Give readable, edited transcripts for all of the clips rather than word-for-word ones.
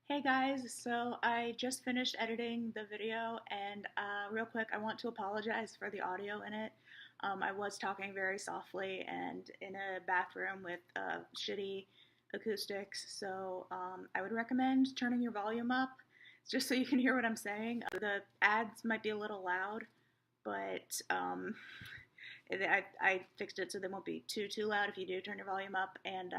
Hey guys, so I just finished editing the video, and real quick, I want to apologize for the audio in it. I was talking very softly and in a bathroom with shitty acoustics, so I would recommend turning your volume up just so you can hear what I'm saying. The ads might be a little loud, but I fixed it so they won't be too loud if you do turn your volume up. And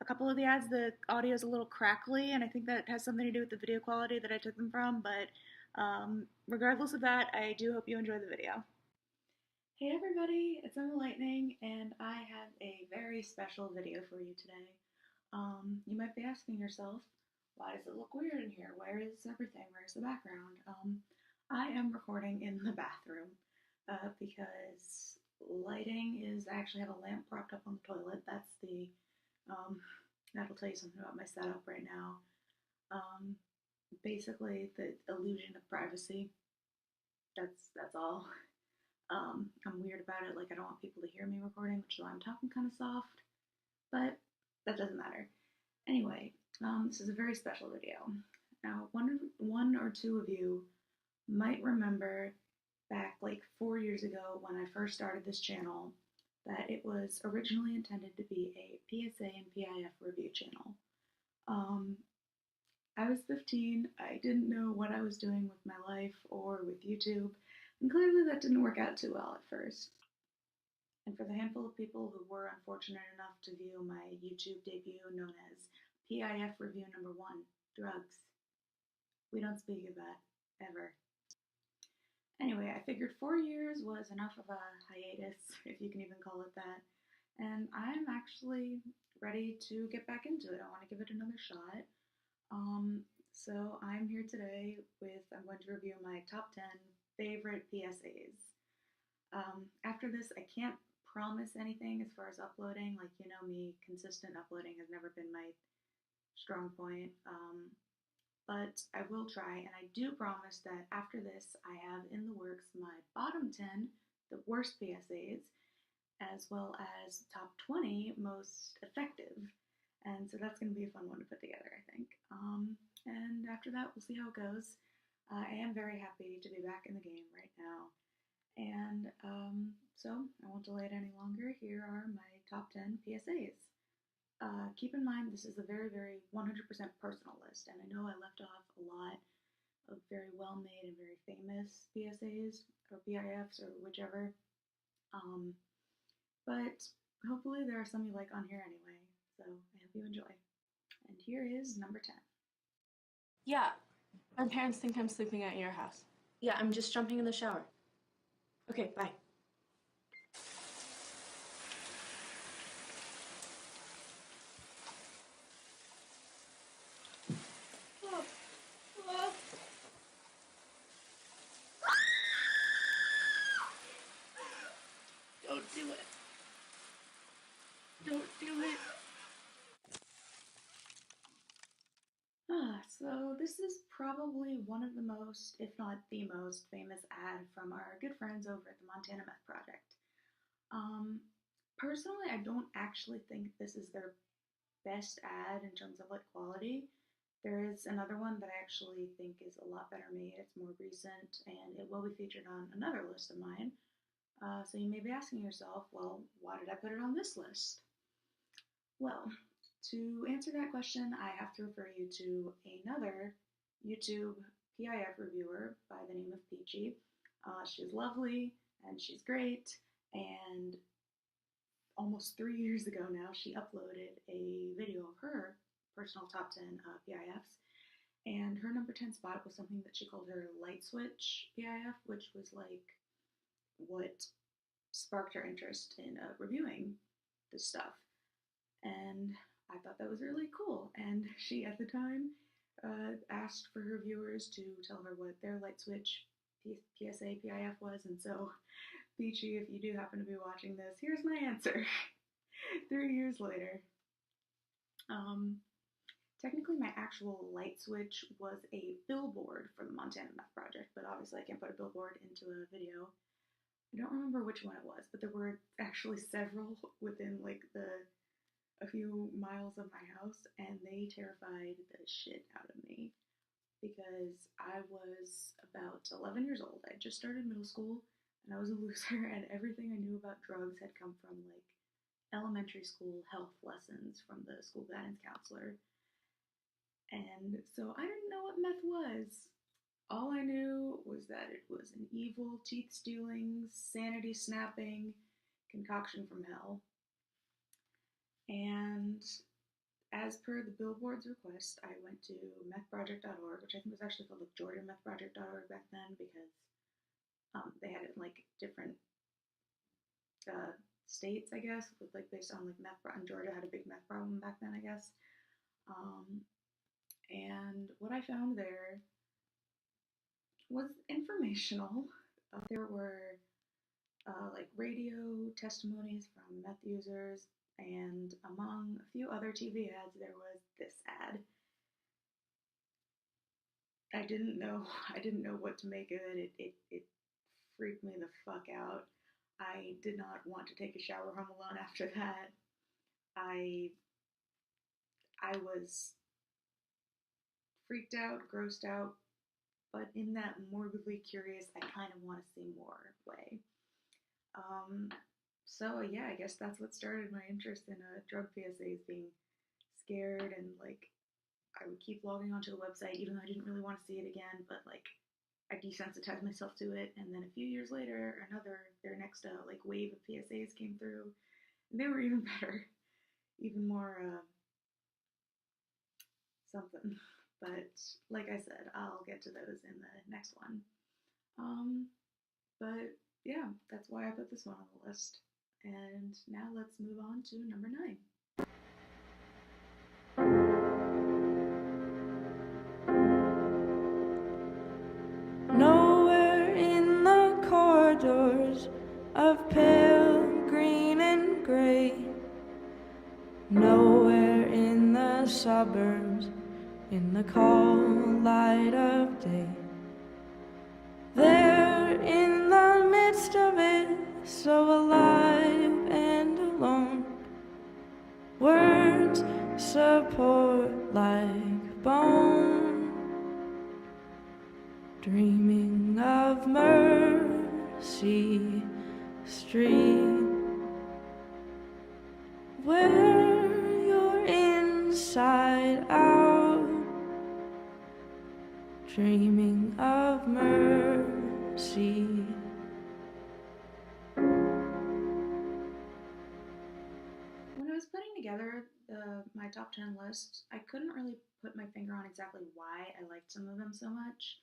a couple of the ads, the audio is a little crackly, and I think that has something to do with the video quality that I took them from. But regardless of that, I do hope you enjoy the video. Hey everybody, it's Emma Lightning, and I have a very special video for you today. You might be asking yourself, why does it look weird in here? Where is everything? Where's the background? I am recording in the bathroom because lighting is, I actually have a lamp propped up on the toilet. Um, that'll tell you something about my setup right now. Um, Basically, the illusion of privacy. That's all. I'm weird about it. Like, I don't want people to hear me recording, which is why I'm talking kind of soft. But that doesn't matter. Anyway, this is a very special video. Now, one or two of you might remember back like 4 years ago when I first started this channel that it was originally intended to be a PSA and PIF review channel. I was 15, I didn't know what I was doing with my life or with YouTube, and clearly that didn't work out too well at first. And for the handful of people who were unfortunate enough to view my YouTube debut known as PIF review number 1, drugs, we don't speak of that, ever. Anyway, I figured 4 years was enough of a hiatus, if you can even call it that, and I'm actually ready to get back into it. I want to give it another shot. So I'm here today I'm going to review my top 10 favorite PSAs. After this, I can't promise anything as far as uploading. Like, you know me, consistent uploading has never been my strong point. But I will try, and I do promise that after this, I have in the works my bottom 10, the worst PSAs, as well as top 20 most effective. And so that's going to be a fun one to put together, I think. And after that, we'll see how it goes. I am very happy to be back in the game right now. And so I won't delay it any longer. Here are my top 10 PSAs. Keep in mind, this is a very, very 100% personal list, and I know I left off a lot of very well-made and very famous PSAs, or PIFs, or whichever. But hopefully there are some you like on here anyway, so I hope you enjoy. And here is number 10. Yeah, my parents think I'm sleeping at your house. Yeah, I'm just jumping in the shower. Okay, bye. Don't do it. Don't do it. So this is probably one of the most, if not the most, famous ad from our good friends over at the Montana Meth Project. Personally, I don't actually think this is their best ad in terms of like quality. There is another one that I actually think is a lot better made. It's more recent, and it will be featured on another list of mine. So you may be asking yourself, well, why did I put it on this list? Well, to answer that question, I have to refer you to another YouTube PIF reviewer by the name of Peachy. She's lovely and she's great, and almost 3 years ago now, she uploaded a video of her personal top 10 PIFs, and her number 10 spot was something that she called her light switch PIF, which was like what sparked her interest in reviewing this stuff. And I thought that was really cool. And she, at the time, asked for her viewers to tell her what their light switch PSA PIF was. And so, Peachy, if you do happen to be watching this, here's my answer. 3 years later. Technically, my actual light switch was a billboard for the Montana Meth Project, but obviously I can't put a billboard into a video. I don't remember which one it was, but there were actually several within like the a few miles of my house, and they terrified the shit out of me because I was about 11 years old. I just started middle school, and I was a loser, and everything I knew about drugs had come from like elementary school health lessons from the school guidance counselor. And so I didn't know what meth was. All I knew was that it was an evil, teeth stealing, sanity snapping concoction from hell. And as per the billboard's request, I went to methproject.org, which I think was actually called like georgiamethproject.org back then because they had it in like different states, I guess, with like based on like meth. And Georgia had a big meth problem back then, I guess. And what I found there was informational. There were like radio testimonies from meth users, and among a few other TV ads, there was this ad. I didn't know what to make of it. It freaked me the fuck out. I did not want to take a shower home alone after that. I was freaked out, grossed out, but in that morbidly curious, I kind of want to see more way. So yeah, I guess that's what started my interest in drug PSAs, being scared, and like I would keep logging onto the website even though I didn't really want to see it again, but like I desensitized myself to it. And then a few years later, their next like wave of PSAs came through, and they were even better, even more something. But like I said, I'll get to those in the next one. But yeah, that's why I put this one on the list. And now let's move on to number 9. Nowhere in the corridors of pale green and gray, nowhere in the suburbs in the cold light of day, there in the midst of it, so alive and alone, words support like bone, dreaming of Mercy Street, where you're inside out, dreaming of mercy. When I was putting together my top 10 list, I couldn't really put my finger on exactly why I liked some of them so much.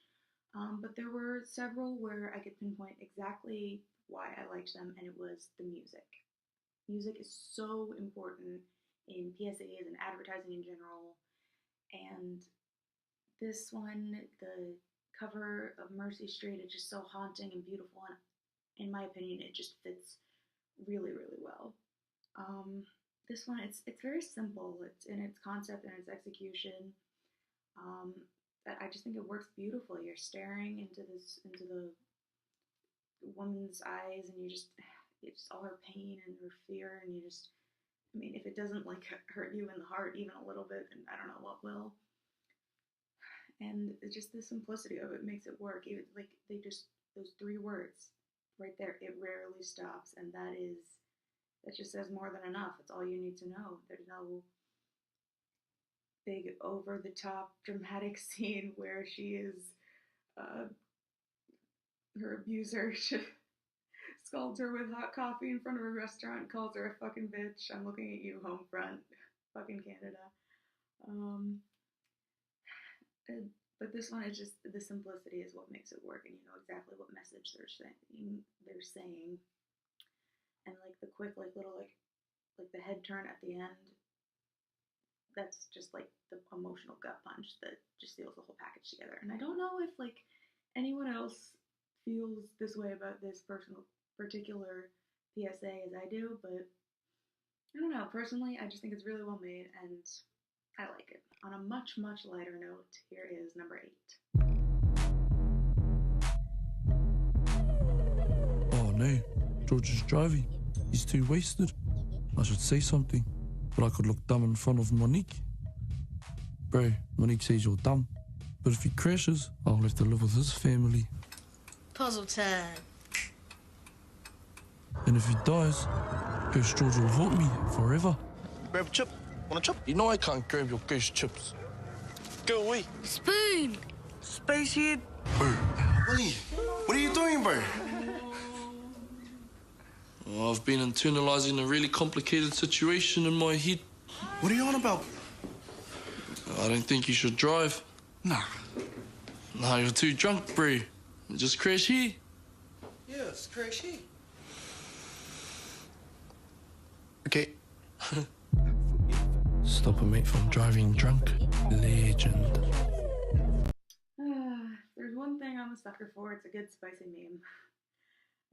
But there were several where I could pinpoint exactly why I liked them, and it was the music. Music is so important in PSAs and advertising in general, and this one, the cover of Mercy Street, is just so haunting and beautiful, and in my opinion, it just fits really, really well. This one, it's very simple. It's in its concept and its execution. But I just think it works beautifully. You're staring into the woman's eyes, and it's just all her pain and her fear, and I mean, if it doesn't like hurt you in the heart even a little bit, then I don't know what will. And it's just the simplicity of it makes it work. Even like those 3 words right there, it rarely stops, and that just says more than enough. It's all you need to know. There's no big over the top dramatic scene where she is her abuser scalds her with hot coffee in front of a restaurant, calls her a fucking bitch. I'm looking at you, home front, fucking Canada. But this one is just the simplicity is what makes it work, and you know exactly what message they're saying, and like the quick like little like the head turn at the end. That's just like the emotional gut punch that just seals the whole package together. And I don't know if like anyone else feels this way about this particular PSA as I do, but I don't know. Personally, I just think it's really well made, and I like it. On a much, much lighter note, here is number 8. Oh no, George is driving. He's too wasted. I should say something. but I could look dumb in front of Monique. Bro, Monique says you're dumb, but if he crashes, I'll have to live with his family. Puzzle time. And if he dies, Ghost George will haunt me forever. Grab a chip. Want a chip? You know I can't grab your ghost chips. Go away. Spoon. Spacehead. Bro, Willie, what are you doing, bro? Oh, I've been internalizing a really complicated situation in my head. What are you on about? I don't think you should drive. Nah. No, you're too drunk, bro. Just crash here. Yeah, it's crazy. Okay. Stop a mate from driving drunk. Legend. There's one thing I'm a sucker for, it's a good spicy meme.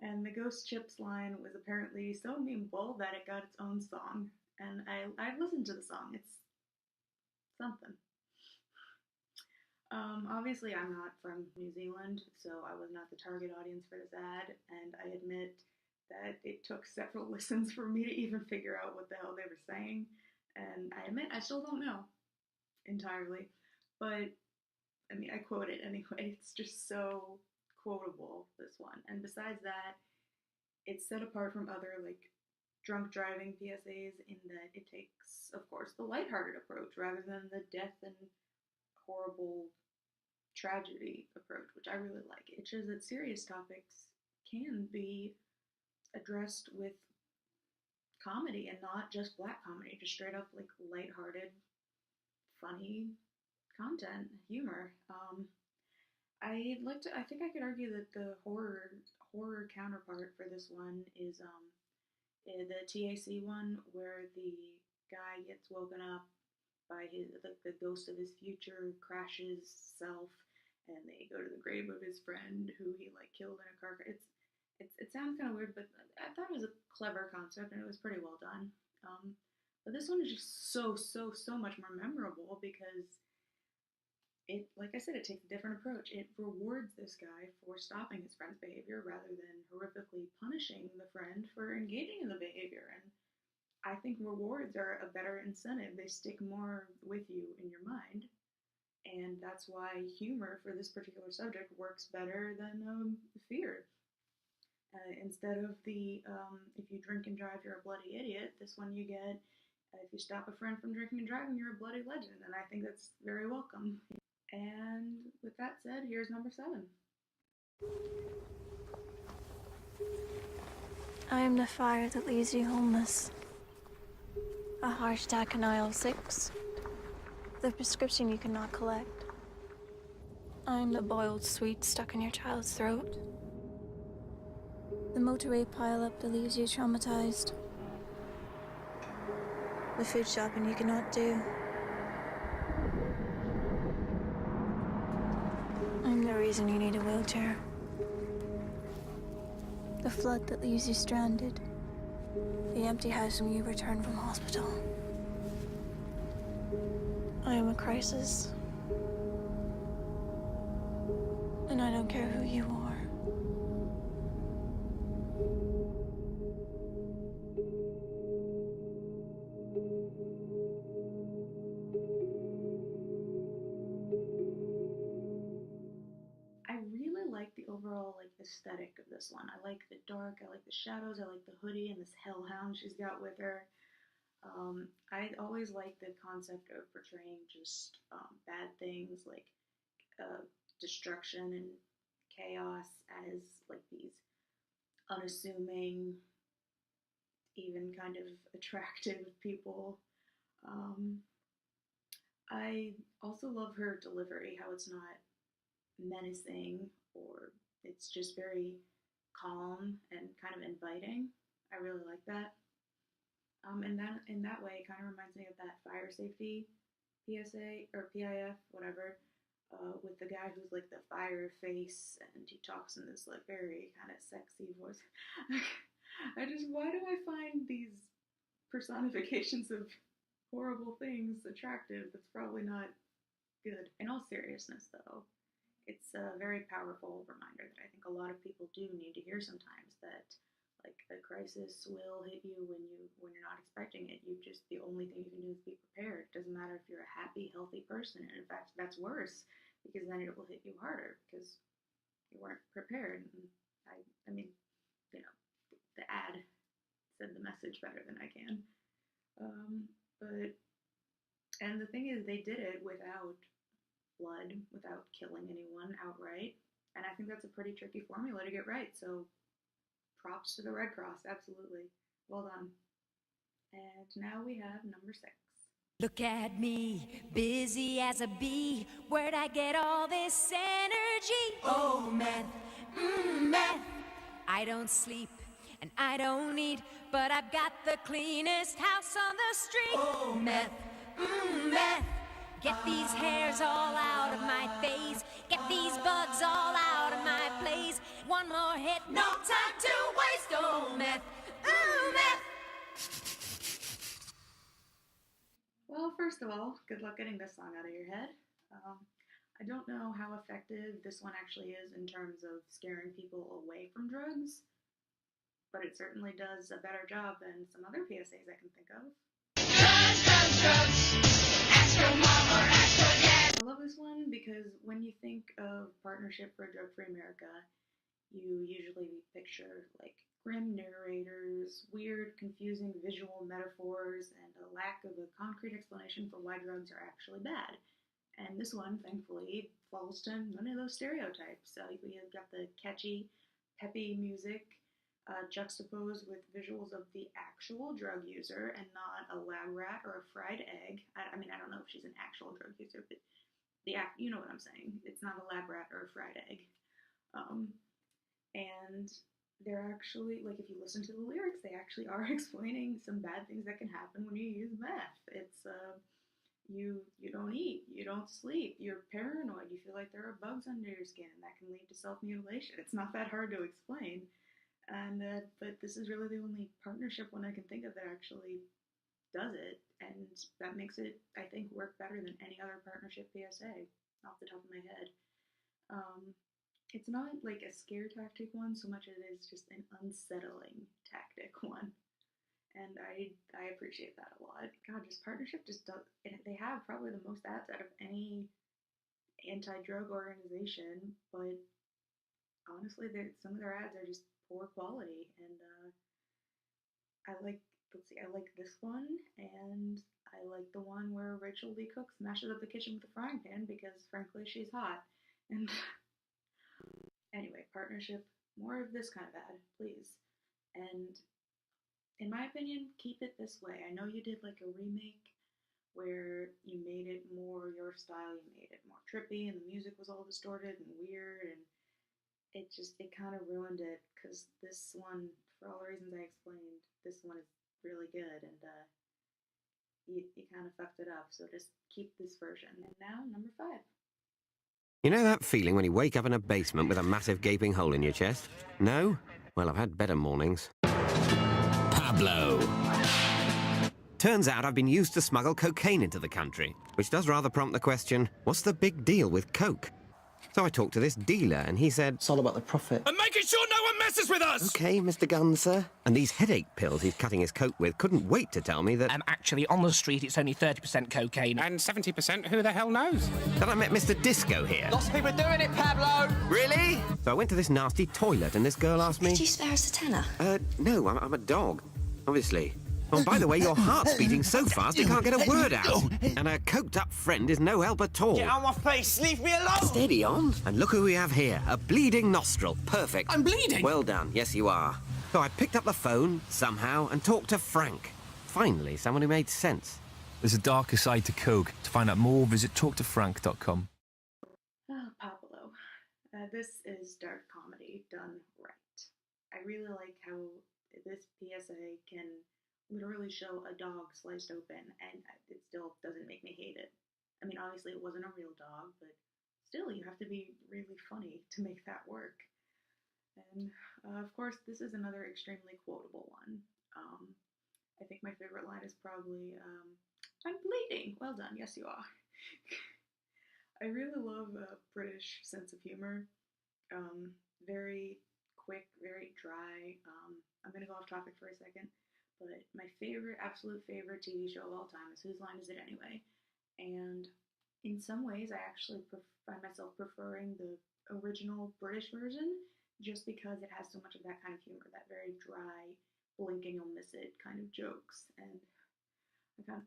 And the Ghost Chips line was apparently so memeable that it got its own song. And I've listened to the song, it's something. Obviously I'm not from New Zealand, so I was not the target audience for this ad, and I admit that it took several listens for me to even figure out what the hell they were saying. And I admit I still don't know entirely, but I mean, I quote it anyway. It's just so quotable, this one. And besides that, it's set apart from other, like, drunk driving PSAs in that it takes, of course, the lighthearted approach rather than the death and horrible tragedy approach, which I really like. It shows that serious topics can be addressed with comedy and not just black comedy, just straight up, like, lighthearted, funny content, humor. I think I could argue that the horror counterpart for this one is the TAC one, where the guy gets woken up by the ghost of his future crashes self, and they go to the grave of his friend who he like killed in a car. It sounds kind of weird, but I thought it was a clever concept and it was pretty well done. But this one is just so much more memorable because it, like I said, it takes a different approach. It rewards this guy for stopping his friend's behavior rather than horrifically punishing the friend for engaging in the behavior. And I think rewards are a better incentive. They stick more with you in your mind. And that's why humor for this particular subject works better than fear. Instead of the if you drink and drive, you're a bloody idiot, this one you get if you stop a friend from drinking and driving, you're a bloody legend. And I think that's very welcome. And with that said, here's number 7. I am the fire that leaves you homeless. A heart attack in aisle 6. The prescription you cannot collect. I'm the boiled sweet stuck in your child's throat. The motorway pileup that leaves you traumatized. The food shopping you cannot do. I'm the reason you need a wheelchair. The flood that leaves you stranded. The empty house when you return from hospital. I am a crisis. And I don't care who you are. I really like the overall like aesthetic of this one. I like the dark, I like the shadows, I like the hoodie and this hellhound she's got with her. I always like the concept of portraying just bad things like destruction and chaos as like these unassuming, even kind of attractive people. I also love her delivery, how it's not menacing or it's just very calm and kind of inviting. I really like that. And that in that way, it kind of reminds me of that fire safety PSA or PIF, whatever, with the guy who's like the fire face and he talks in this like very kind of sexy voice. Why do I find these personifications of horrible things attractive? That's probably not good. In all seriousness, though, it's a very powerful reminder that I think a lot of people do need to hear sometimes, that Like a crisis will hit you when you're not expecting it. The only thing you can do is be prepared. It doesn't matter if you're a happy, healthy person. And in fact, that's worse because then it will hit you harder because you weren't prepared. And I mean, you know, the ad said the message better than I can. But and the thing is, they did it without blood, without killing anyone outright. And I think that's a pretty tricky formula to get right. So props to the Red Cross, absolutely. Well done. And now we have number 6. Look at me, busy as a bee. Where'd I get all this energy? Oh, meth, meth. I don't sleep and I don't eat, but I've got the cleanest house on the street. Oh, meth, meth. Get these hairs all out of my face. Get these bugs all out of my place. One more hit, no time to waste. Oh, meth, meth. Well, first of all, good luck getting this song out of your head. I don't know how effective this one actually is in terms of scaring people away from drugs, but it certainly does a better job than some other PSAs I can think of. Drugs, drugs, drugs. Ask your mom or ask your dad. I love this one because when you think of Partnership for a Drug-Free America, you usually picture like grim narrators, weird, confusing visual metaphors, and a lack of a concrete explanation for why drugs are actually bad. And this one, thankfully, falls to none of those stereotypes. So you've got the catchy, peppy music juxtaposed with visuals of the actual drug user and not a lab rat or a fried egg. I mean, I don't know if she's an actual drug user, but you know what I'm saying. It's not a lab rat or a fried egg. And they're actually, like, if you listen to the lyrics, they actually are explaining some bad things that can happen when you use meth. It's you don't eat, you don't sleep, you're paranoid, you feel like there are bugs under your skin, and that can lead to self-mutilation. It's not that hard to explain. And but this is really the only partnership one I can think of that actually does it, and that makes it, I think, work better than any other partnership PSA off the top of my head. It's not like a scare tactic one so much as it is just an unsettling tactic one. And I appreciate that a lot. God, just Partnership just does, they have probably the most ads out of any anti-drug organization, but honestly, some of their ads are just poor quality. And I like this one, and I like the one where Rachel Lee Cook smashes up the kitchen with a frying pan because, frankly, she's hot. And anyway, Partnership, more of this kind of ad, please. And in my opinion, keep it this way. I know you did like a remake where you made it more your style, you made it more trippy, and the music was all distorted and weird, and it kind of ruined it, because this one, for all the reasons I explained, this one is really good, and you kind of fucked it up, so just keep this version. And now, number 5. You know that feeling when you wake up in a basement with a massive gaping hole in your chest? No? Well, I've had better mornings. Pablo. Turns out I've been used to smuggle cocaine into the country, which does rather prompt the question, what's the big deal with coke? So I talked to this dealer, and he said, It's all about the profit. And making sure no one messes with us! OK, Mr. Gunn, sir. And these headache pills he's cutting his coke with couldn't wait to tell me that... Actually, on the street, it's only 30% cocaine. And 70%, who the hell knows? That I met Mr. Disco here. Lots of people are doing it, Pablo! Really? So I went to this nasty toilet, and this girl asked me... Could you spare us a tenner? No, I'm a dog, obviously. Oh, by the way, your heart's beating so fast you can't get a word out. And a coked-up friend is no help at all. Get out of my face! Leave me alone! Steady on. And look who we have here. A bleeding nostril. Perfect. I'm bleeding! Well done. Yes, you are. So I picked up the phone, somehow, and talked to Frank. Finally, someone who made sense. There's a darker side to coke. To find out more, visit talktofrank.com. Oh, Pablo. This is dark comedy done right. I really like how this PSA can literally show a dog sliced open, and it still doesn't make me hate it. I mean, obviously it wasn't a real dog, but still, you have to be really funny to make that work. And of course, this is another extremely quotable one. I think my favorite line is probably, I'm bleeding. Well done. Yes, you are. I really love a British sense of humor. Very quick, very dry. I'm gonna go off topic for a second, but my absolute favorite TV show of all time is Whose Line Is It Anyway? And in some ways, I actually find myself preferring the original British version just because it has so much of that kind of humor, that very dry, blink and you'll miss it kind of jokes. And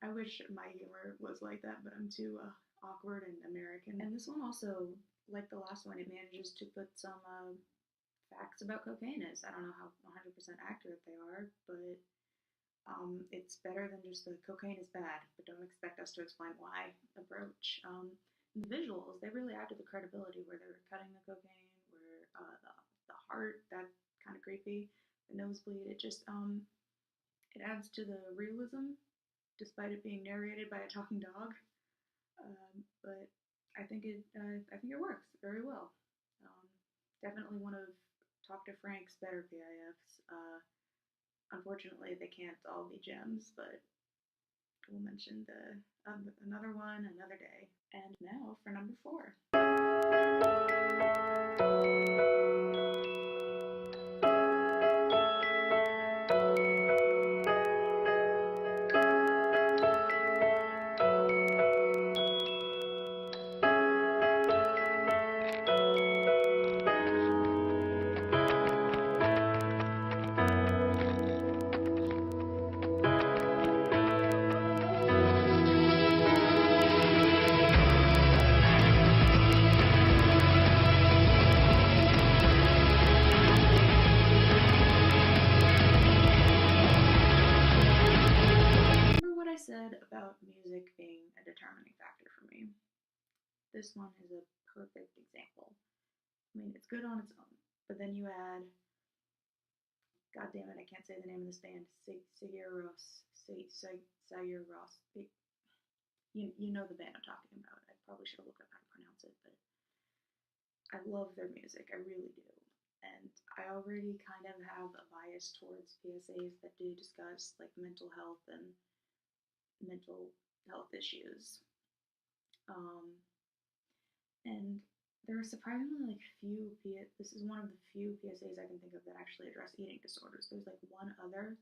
I wish my humor was like that, but I'm too awkward and American. And this one also, like the last one, it manages to put some facts about cocaine is. I don't know how 100% accurate they are, but it's better than just the cocaine is bad, but don't expect us to explain why approach. The visuals, they really add to the credibility where they're cutting the cocaine, where the heart, that's kind of creepy, the nosebleed, it just, it adds to the realism despite it being narrated by a talking dog. But I think it works very well. Definitely one of Talk to Frank's better PIFs. Unfortunately, they can't all be gems, but we'll mention another one another day. And now for number 4. About music being a determining factor for me. This one is a perfect example. I mean, it's good on its own, but then you add, god damn it, I can't say the name of this band, Sigur Rós. You know the band I'm talking about. I probably should have looked up how to pronounce it, but I love their music, I really do. And I already kind of have a bias towards PSAs that do discuss like mental health and mental health issues. And there are surprisingly this is one of the few PSAs I can think of that actually address eating disorders. There's like one other,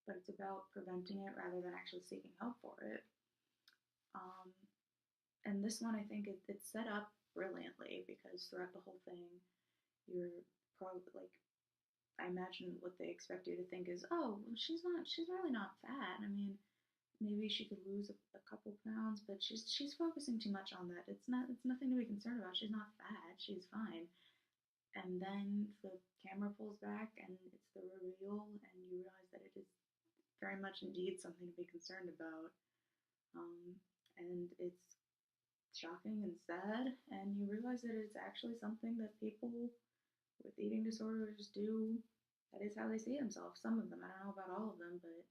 but it's about preventing it rather than actually seeking help for it. And this one, I think it's set up brilliantly because throughout the whole thing, you're probably like, I imagine what they expect you to think is, oh, well, she's really not fat. I mean, maybe she could lose a couple pounds, but she's focusing too much on that. It's nothing to be concerned about. She's not fat. She's fine. And then the camera pulls back, and it's the reveal, and you realize that it is very much indeed something to be concerned about. And it's shocking and sad, and you realize that it's actually something that people with eating disorders do. That is how they see themselves. Some of them. I don't know about all of them, but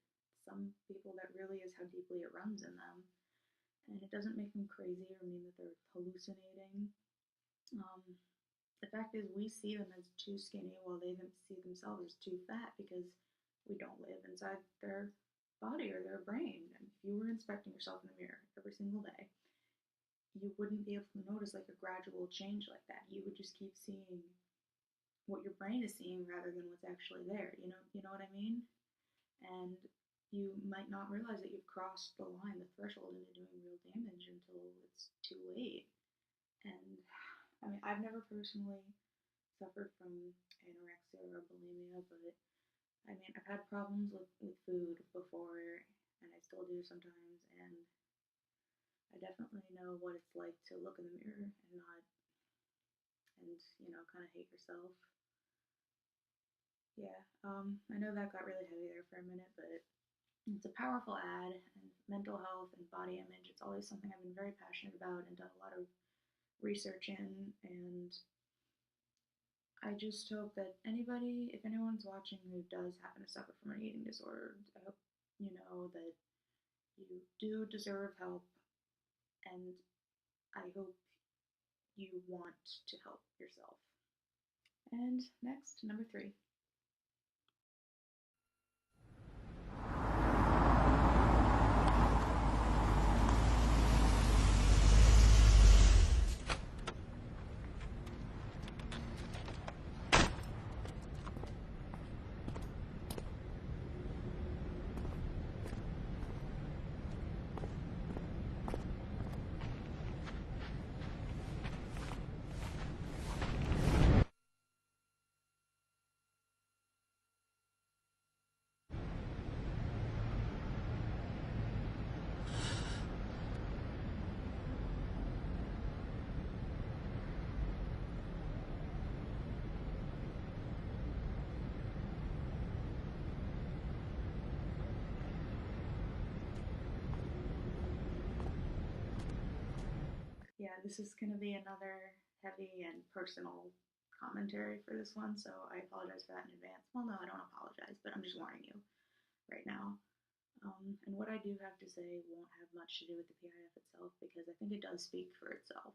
some people that really is how deeply it runs in them. And it doesn't make them crazy or mean that they're hallucinating. The fact is we see them as too skinny while they see themselves as too fat because we don't live inside their body or their brain. And if you were inspecting yourself in the mirror every single day, you wouldn't be able to notice like a gradual change like that. You would just keep seeing what your brain is seeing rather than what's actually there. You know what I mean? And you might not realize that you've crossed the line, the threshold into doing real damage until it's too late. And I mean, I've never personally suffered from anorexia or bulimia, but I mean, I've had problems with food before, and I still do sometimes, and I definitely know what it's like to look in the mirror and kind of hate yourself. Yeah, I know that got really heavy there for a minute, but it's a powerful ad, and mental health and body image, it's always something I've been very passionate about and done a lot of research in, and I just hope that if anyone's watching who does happen to suffer from an eating disorder, I hope you know that you do deserve help, and I hope you want to help yourself. And next, number 3. this is going to be another heavy and personal commentary for this one, so I apologize for that in advance. Well, no, I don't apologize, but I'm just warning you right now. And what I do have to say won't have much to do with the PIF itself, because I think it does speak for itself.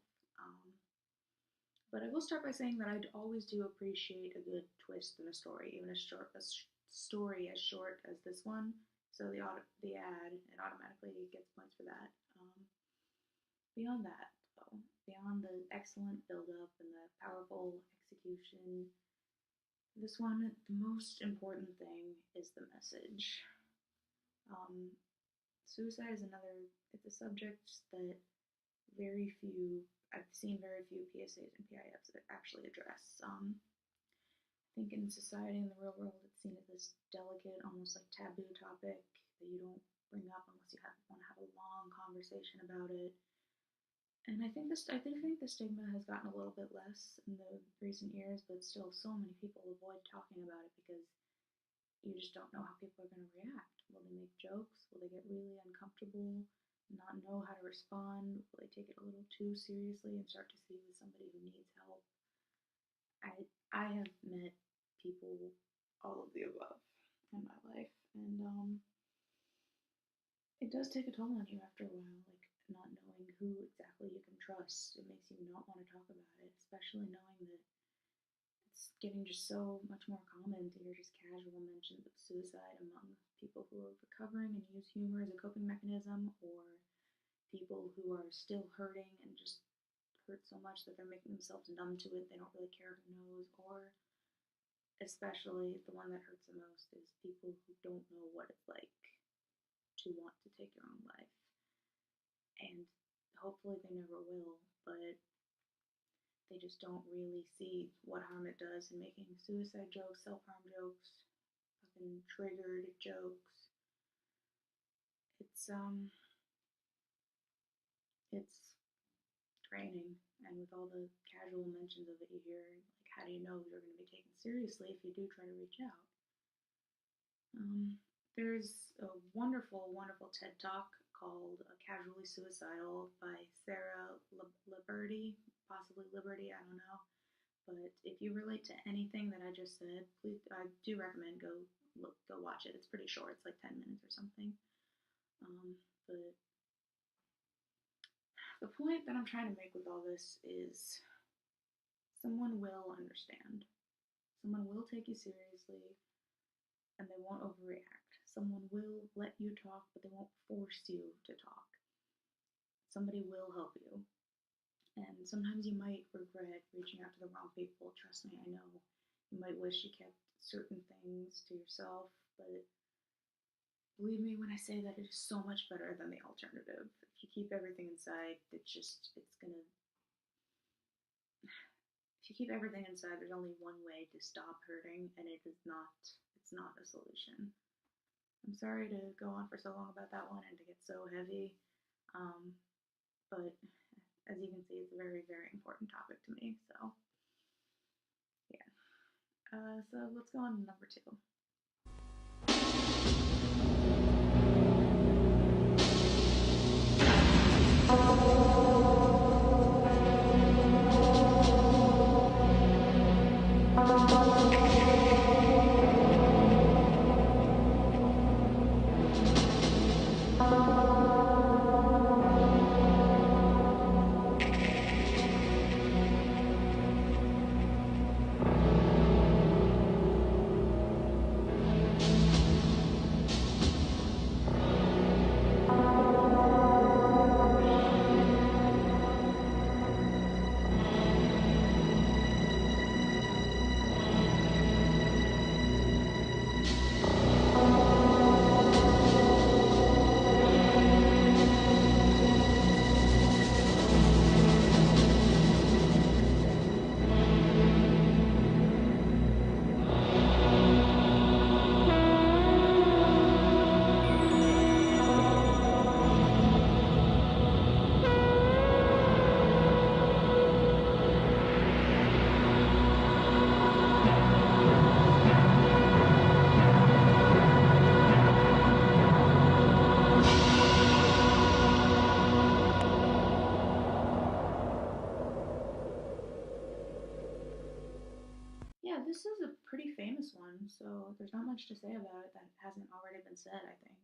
But I will start by saying that I always do appreciate a good twist in a story, even a story as short as this one. So the ad, it automatically gets points for that. Beyond that, though, beyond the excellent build-up and the powerful execution, this one, the most important thing is the message. Suicide is it's a subject that I've seen very few PSAs and PIFs that actually address. I think in society, in the real world, it's seen as this delicate, almost like taboo topic that you don't bring up unless you want to have a long conversation about it. And I think the stigma has gotten a little bit less in the recent years, but still so many people avoid talking about it because you just don't know how people are going to react. Will they make jokes? Will they get really uncomfortable, not know how to respond? Will they take it a little too seriously and start to see you as somebody who needs help? I have met people, all of the above, in my life, and it does take a toll on you after a while, like not knowing who exactly you can trust. It makes you not want to talk about it, especially knowing that it's getting just so much more common to hear just casual mentions of suicide among people who are recovering and use humor as a coping mechanism, or people who are still hurting and just hurt so much that they're making themselves numb to it. They don't really care who knows, or especially the one that hurts the most is people who don't know what it's like to want to take your own life. And hopefully they never will, but they just don't really see what harm it does in making suicide jokes, self-harm jokes, fucking triggered jokes. It's draining, and with all the casual mentions of it you hear, like, how do you know you're going to be taken seriously if you do try to reach out? There's a wonderful, wonderful TED Talk called Casually Suicidal by Sarah Liberty, possibly Liberty, I don't know. But if you relate to anything that I just said, please, I do recommend go watch it. It's pretty short. It's like 10 minutes or something. But the point that I'm trying to make with all this is someone will understand. Someone will take you seriously, and they won't overreact. Someone will let you talk, but they won't force you to talk. Somebody will help you. And sometimes you might regret reaching out to the wrong people. Trust me, I know. You might wish you kept certain things to yourself, but believe me when I say that it is so much better than the alternative. If you keep everything inside, if you keep everything inside, there's only one way to stop hurting, and it's not a solution. I'm sorry to go on for so long about that one and to get so heavy, but as you can see, it's a very, very important topic to me, so yeah. So let's go on to number 2. this is a pretty famous one, so there's not much to say about it that hasn't already been said, I think.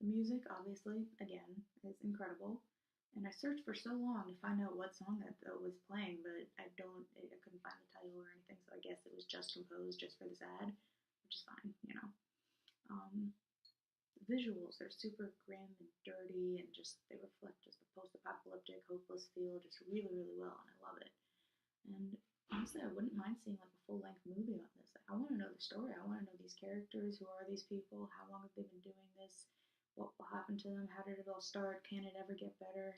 The music, obviously, again, is incredible. And I searched for so long to find out what song that was playing, but I couldn't find the title or anything, so I guess it was just composed just for this ad, which is fine, you know. The visuals are super grim and dirty, and just they reflect just the post-apocalyptic, hopeless feel just really, really well, and I love it. And honestly, I wouldn't mind seeing like a full-length movie on this. Like, I want to know the story. I want to know these characters. Who are these people? How long have they been doing this? What will happen to them? How did it all start? Can it ever get better?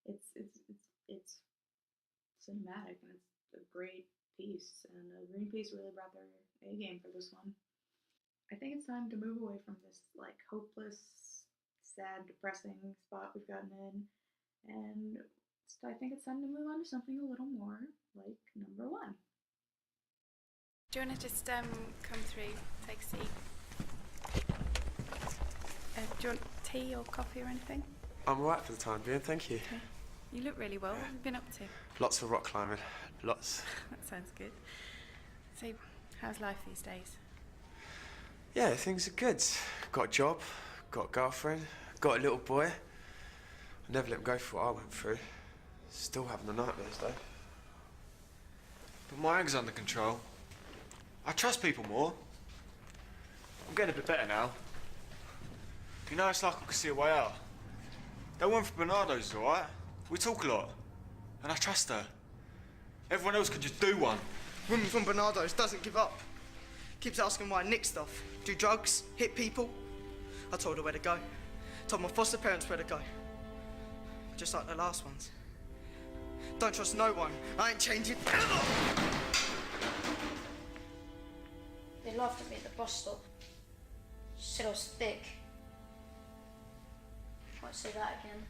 It's cinematic, and it's a great piece. And Greenpeace really brought their A game for this one. I think it's time to move away from this like hopeless, sad, depressing spot we've gotten in, and I think it's time to move on to something a little more like number one. Do you want to just come through, take a seat? Do you want tea or coffee or anything? I'm alright for the time being, thank you. Okay. You look really well. What have you been up to? Lots of rock climbing, lots. That sounds good. So, how's life these days? Yeah, things are good. Got a job, got a girlfriend, got a little boy. I never let him go for what I went through. Still having the nightmares though. But my anger's under control. I trust people more. I'm getting a bit better now. You know, it's like I can see a way out. That woman from Bernardo's is alright. We talk a lot. And I trust her. Everyone else could just do one. Woman from Bernardo's doesn't give up. Keeps asking why I nick stuff, do drugs, hit people. I told her where to go. Told my foster parents where to go. Just like the last ones. Don't trust no one. I ain't changing ever! They laughed at me at the bus stop. Said I was thick. Won't say that again.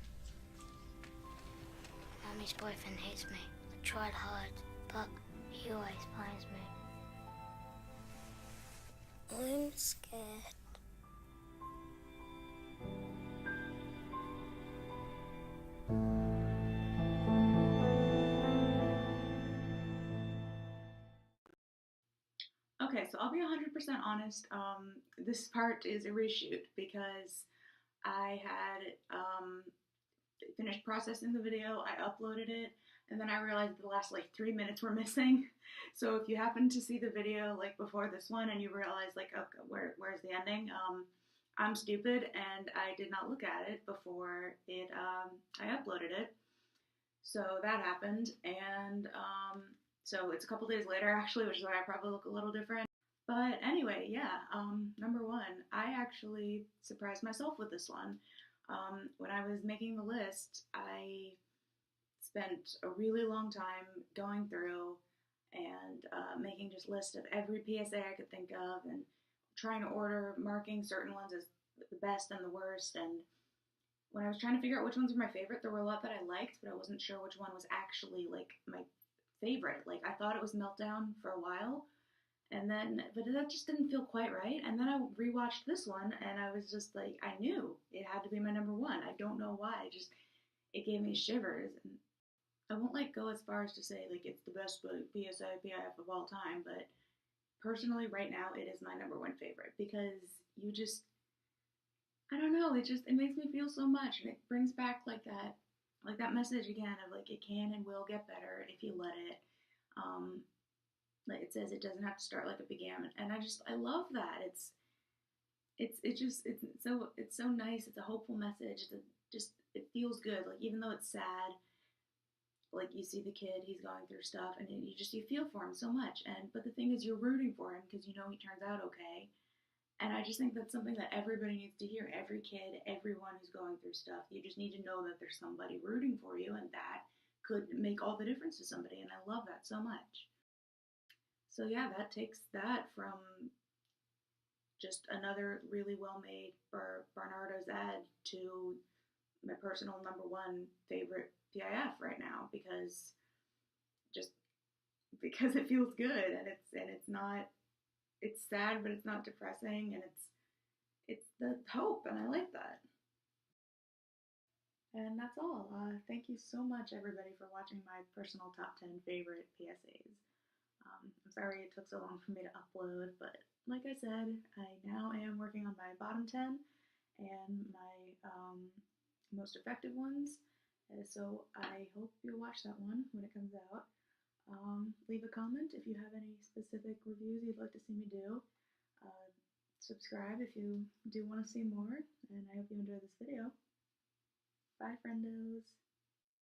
Mommy's boyfriend hates me. I tried hard, but he always finds me. I'm scared. Okay, so I'll be 100% honest. This part is a reshoot because I had finished processing the video, I uploaded it, and then I realized the last like 3 minutes were missing. So if you happen to see the video like before this one and you realize like, okay, where's the ending? I'm stupid and I did not look at it before I uploaded it. So that happened, and so it's a couple days later actually, which is why I probably look a little different. But anyway, yeah, number one, I actually surprised myself with this one. When I was making the list, I spent a really long time going through and making just lists of every PSA I could think of and trying to order, marking certain ones as the best and the worst. And when I was trying to figure out which ones were my favorite, there were a lot that I liked, but I wasn't sure which one was actually like my favorite. Like I thought it was Meltdown for a while, and then, but that just didn't feel quite right. And then I rewatched this one, and I was just like, I knew it had to be my number one. I don't know why. It gave me shivers. And I won't like go as far as to say like it's the best PSA PIF of all time, but personally, right now, it is my number one favorite because you just, I don't know, it makes me feel so much, and it brings back like that message again of like it can and will get better if you let it. Like it says, it doesn't have to start like it began, and I love that. It's so nice. It's a hopeful message. It feels good. Like even though it's sad, like you see the kid, he's going through stuff, and you feel for him so much. But the thing is, you're rooting for him because you know he turns out okay. And I just think that's something that everybody needs to hear. Every kid, everyone who's going through stuff, you just need to know that there's somebody rooting for you, and that could make all the difference to somebody. And I love that so much. So yeah, that takes that from just another really well-made Bernardo's ad to my personal number one favorite PIF right now, because it feels good, and it's sad, but it's not depressing, and it's the hope, and I like that. And that's all. Thank you so much, everybody, for watching my personal top 10 favorite PSAs. I'm sorry it took so long for me to upload, but like I said, I now am working on my bottom 10 and my most effective ones. So I hope you'll watch that one when it comes out. Leave a comment if you have any specific reviews you'd like to see me do. Subscribe if you do want to see more, and I hope you enjoy this video. Bye, friendos!